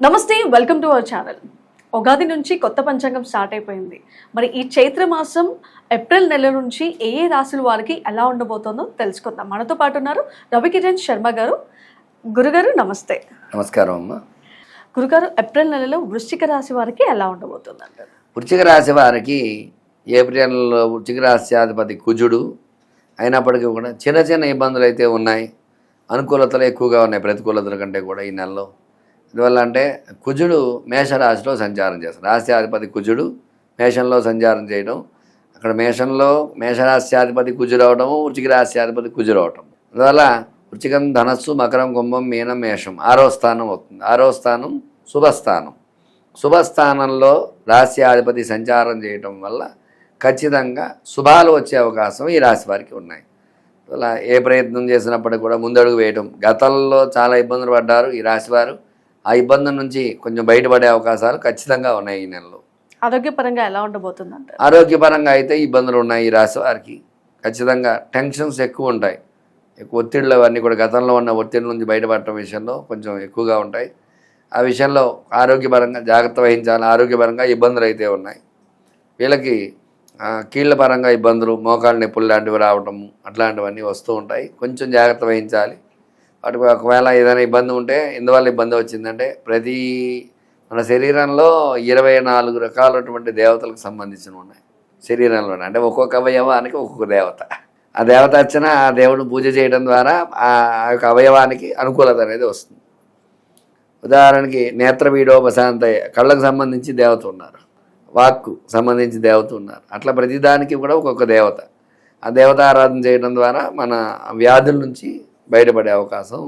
నమస్తే, welcome to our channel. Ugadi నుంచి కొత్త పంచాంగం స్టార్ట్ అయిపోయింది. మరి ఈ చైత్ర మాసం ఏప్రిల్ నెల నుంచి ఏ ఏ రాశుల వారికి ఎలా ఉండబోతుందో తెలుసుకుందాం. మనతో పాటు ఉన్నారు రవికిరణ్ శర్మ గారు. గురుగారు నమస్తే. నమస్కారం అమ్మ. గురుగారు, ఏప్రిల్ నెలలో వృశ్చిక రాశి వారికి ఎలా ఉండబోతుంది అంటారు? వృశ్చిక రాశి వారికి ఏప్రిల్లో వృశ్చిక రాశ్యాధిపతి కుజుడు అయినప్పటికీ కూడా చిన్న చిన్న ఇబ్బందులు అయితే ఉన్నాయి. అనుకూలతలు ఎక్కువగా ఉన్నాయి ప్రతికూలతల కంటే కూడా ఈ నెలలో. ఎందువల్ల అంటే కుజుడు మేషరాశిలో సంచారం చేస్తారు. రాశ్యాధిపతి కుజుడు మేషంలో సంచారం చేయడం, అక్కడ మేషరాశ్యాధిపతి కుజుడు అవడము, వృశ్చిక రాశ్యాధిపతి కుజుడు అవటం. అందువల్ల వృశ్చికం ధనస్సు, మకరం, కుంభం, మీనం, మేషం 6వ స్థానం అవుతుంది. 6వ స్థానం శుభస్థానం. శుభస్థానంలో రాశ్యాధిపతి సంచారం చేయటం వల్ల ఖచ్చితంగా శుభాలు వచ్చే అవకాశం ఈ రాశి వారికి ఉన్నాయి. అలా ఏ ప్రయత్నం చేసినప్పటికీ కూడా ముందడుగు వేయటం. గతంలో చాలా ఇబ్బందులు పడ్డారు ఈ రాశివారు. ఆ ఇబ్బంది నుంచి కొంచెం బయటపడే అవకాశాలు ఖచ్చితంగా ఉన్నాయి ఈ నెలలో. ఆరోగ్యపరంగా ఎలా ఉండబోతుంది అంటారు? ఆరోగ్యపరంగా అయితే ఇబ్బందులు ఉన్నాయి ఈ రాశి వారికి. ఖచ్చితంగా టెన్షన్స్ ఎక్కువ ఉంటాయి. ఎక్కువ ఒత్తిళ్ళు అవన్నీ కూడా గతంలో ఉన్న ఒత్తిడి నుంచి బయటపడటం విషయంలో కొంచెం ఎక్కువగా ఉంటాయి. ఆ విషయంలో ఆరోగ్యపరంగా జాగ్రత్త వహించాలి. ఆరోగ్యపరంగా ఇబ్బందులు అయితే ఉన్నాయి. వీళ్ళకి కీళ్ళ పరంగా ఇబ్బందులు, మోకాళ్ళ నొప్పులు లాంటివి రావటము అట్లాంటివన్నీ వస్తూ ఉంటాయి. కొంచెం జాగ్రత్త వహించాలి. వాటికి ఒకవేళ ఏదైనా ఇబ్బంది ఉంటే ఎందువల్ల ఇబ్బంది వచ్చిందంటే మన శరీరంలో 24 రకాలైనటువంటి దేవతలకు సంబంధించినవి ఉన్నాయి శరీరంలో. అంటే ఒక్కొక్క అవయవానికి ఒక్కొక్క దేవత. ఆ దేవత వచ్చిన ఆ దేవుడు పూజ చేయడం ద్వారా ఆ యొక్క అవయవానికి అనుకూలత అనేది వస్తుంది. ఉదాహరణకి నేత్రవీడోపశాంతయ్య, కళ్ళకు సంబంధించి దేవత ఉన్నారు. వాక్కు సంబంధించి దేవత ఉన్నారు. అట్లా ప్రతిదానికి కూడా ఒక్కొక్క దేవత. ఆ దేవత ఆరాధన చేయడం ద్వారా మన వ్యాధుల నుంచి బయటపడే అవకాశం.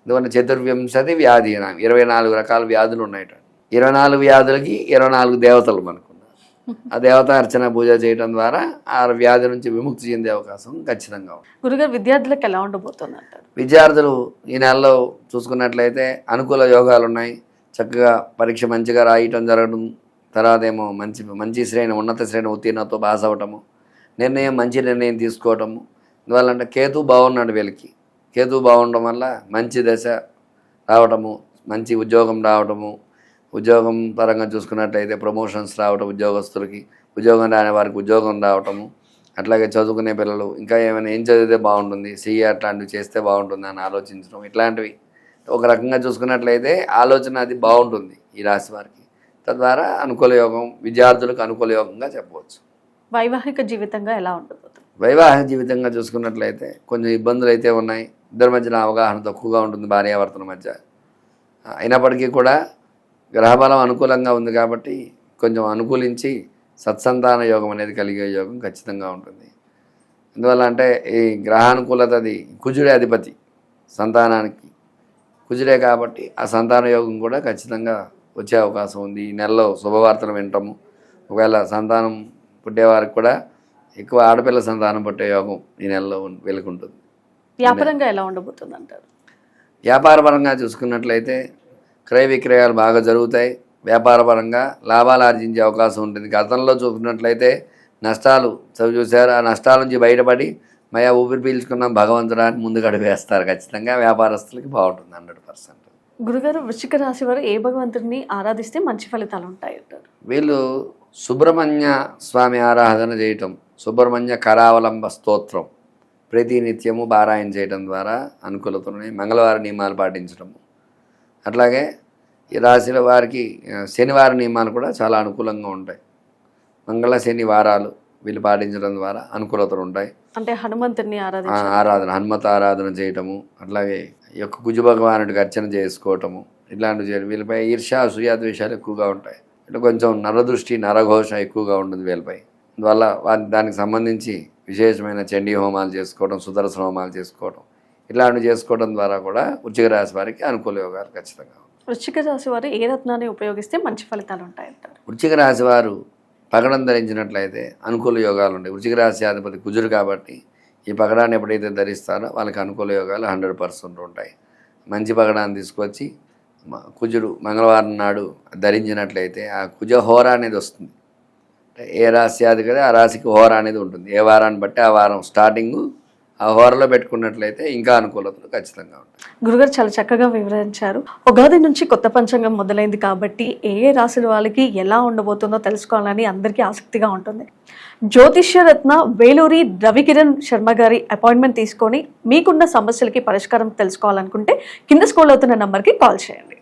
ఎందుకంటే 24 వ్యాధి 24 రకాల వ్యాధులు ఉన్నాయట. 24 వ్యాధులకి 24 దేవతలు మనకున్నారు. ఆ దేవత అర్చన పూజ చేయడం ద్వారా ఆ వ్యాధి నుంచి విముక్తి చెందే అవకాశం ఖచ్చితంగా ఉంది. గురుగారు, విద్యార్థులకు ఎలా ఉండబోతుంది అంటారు? విద్యార్థులు ఈ నెలలో చూసుకున్నట్లయితే అనుకూల యోగాలు ఉన్నాయి. చక్కగా పరీక్ష మంచిగా రాయటం జరగడం, తర్వాత ఏమో మంచి శ్రేణి, ఉన్నత శ్రేణి ఉత్తీర్ణతో పాస్ అవ్వటము, మంచి నిర్ణయం తీసుకోవటము. అందువల్ల కేతు బాగున్నాడు వీళ్ళకి. కేతు బాగుండడం వల్ల మంచి దశ రావటము, మంచి ఉద్యోగం రావటము, ఉద్యోగం పరంగా చూసుకున్నట్లయితే ప్రమోషన్స్ రావటం, ఉద్యోగస్తులకి ఉద్యోగం రాని వారికి ఉద్యోగం రావటము. అట్లాగే చదువుకునే పిల్లలు ఇంకా ఏం చదివితే బాగుంటుంది, సిఏ అట్లాంటివి చేస్తే బాగుంటుంది అని ఆలోచించడం, ఇట్లాంటివి ఒక రకంగా చూసుకున్నట్లయితే ఆలోచన అది బాగుంటుంది ఈ రాశి వారికి. తద్వారా అనుకూల యోగం, విద్యార్థులకు అనుకూల యోగంగా చెప్పవచ్చు. వైవాహిక జీవితంగా ఎలా ఉండబోతుంది? వైవాహిక జీవితంగా చూసుకున్నట్లయితే కొంచెం ఇబ్బందులు అయితే ఉన్నాయి. ఇద్దరి మధ్యన అవగాహన తక్కువగా ఉంటుంది భార్యాభర్తల మధ్య. అయినప్పటికీ కూడా గ్రహబలం అనుకూలంగా ఉంది కాబట్టి కొంచెం అనుకూలించి సత్సంతాన యోగం అనేది కలిగే యోగం ఖచ్చితంగా ఉంటుంది. ఎందువల్ల అంటే ఈ గ్రహానుకూలత అది కుజుడే అధిపతి సంతానానికి. కుజుడే కాబట్టి ఆ సంతాన యోగం కూడా ఖచ్చితంగా వచ్చే అవకాశం ఉంది. ఈ నెలలో శుభవార్తలు వింటాము. ఒకవేళ సంతానం పుట్టేవారికి కూడా ఎక్కువ ఆడపిల్ల సంతానం పుట్టే యోగం ఈ నెలలో వెలుకుంటుంది. వ్యాపారంగా ఎలా ఉండబోతుంది అంటారు? వ్యాపారపరంగా చూసుకున్నట్లయితే క్రయ విక్రయాలు బాగా జరుగుతాయి. వ్యాపారపరంగా లాభాలు ఆర్జించే అవకాశం ఉంటుంది. గతంలో చూసుకున్నట్లయితే నష్టాలు చూశారు. ఆ నష్టాల నుంచి బయటపడి మయా ఊపిరి పీల్చుకున్న భగవంతుడాన్ని ముందుకు అడుగేస్తారు. ఖచ్చితంగా వ్యాపారస్తులకి బాగుంటుంది 100%. గురుగారు, వృశ్చిక రాశి వారు ఏ భగవంతుడిని ఆరాధిస్తే మంచి ఫలితాలు ఉంటాయి అంటారు? వీళ్ళు సుబ్రహ్మణ్య స్వామి ఆరాధన చేయటం, సుబ్రహ్మణ్య కరావలంబ స్తోత్రం ప్రతినిత్యము పారాయణ చేయడం ద్వారా అనుకూలతని, మంగళవారం నియమాలు పాటించడము. అట్లాగే ఈ రాశిల వారికి శనివారం నియమాలు కూడా చాలా అనుకూలంగా ఉంటాయి. మంగళ శని వారాలు వీళ్ళు పాటించడం ద్వారా అనుకూలతలు ఉంటాయి. అంటే హనుమంతుడిని హనుమత ఆరాధన చేయటము, అట్లాగే ఈ యొక్క కుజ భగవానుడికి అర్చన చేసుకోవటము, ఇట్లాంటివి చేయడం. వీళ్ళపై ఈర్ష్య, అసూయ ద్వేషాలు ఎక్కువగా ఉంటాయి. ఇట్లా కొంచెం నరదృష్టి, నరఘోష ఎక్కువగా ఉంటుంది వీళ్ళపై. అందువల్ల దానికి సంబంధించి విశేషమైన చండీ హోమాలు చేసుకోవడం, సుదర్శన హోమాలు చేసుకోవడం, ఇట్లాంటివి చేసుకోవడం ద్వారా కూడా వృశ్చిక రాశి వారికి అనుకూల యోగాలు ఖచ్చితంగా. వృశ్చిక రాశి వారు ఏ రత్నాన్ని ఉపయోగిస్తే మంచి ఫలితాలు ఉంటాయంటారు? వృశ్చిక రాశి వారు పగడం ధరించినట్లయితే అనుకూల యోగాలు ఉంటాయి. వృశ్చిక రాశి అధిపతి కుజుడు కాబట్టి ఈ పగడాన్ని ఎప్పుడైతే ధరిస్తారో వాళ్ళకి అనుకూల యోగాలు 100% ఉంటాయి. మంచి పగడాన్ని తీసుకొచ్చి కుజుడు మంగళవారం నాడు ధరించినట్లయితే ఆ కుజ హోర అనేది వస్తుంది. ఏ రాశి అధిపతి ఆ రాశికి హోర అనేది ఉంటుంది. ఏ వారాన్ని బట్టి ఆ వారం స్టార్టింగు ఆ హోరలో పెట్టుకున్నట్లయితే ఇంకా అనుకూలతలు ఖచ్చితంగా ఉంటాయి. గురుగారు చాలా చక్కగా వివరించారు. ఉగాది నుంచి కొత్త పంచాంగం మొదలైంది కాబట్టి ఏ ఏ రాశుల వాళ్ళకి ఎలా ఉండబోతుందో తెలుసుకోవాలని అందరికీ ఆసక్తిగా ఉంటుంది. జ్యోతిష్యరత్న వేలూరి రవికిరణ్ శర్మ గారి అపాయింట్మెంట్ తీసుకొని మీకున్న సమస్యలకి పరిష్కారం తెలుసుకోవాలనుకుంటే కింద స్క్రోల్ అవుతున్న నంబర్కి కాల్ చేయండి.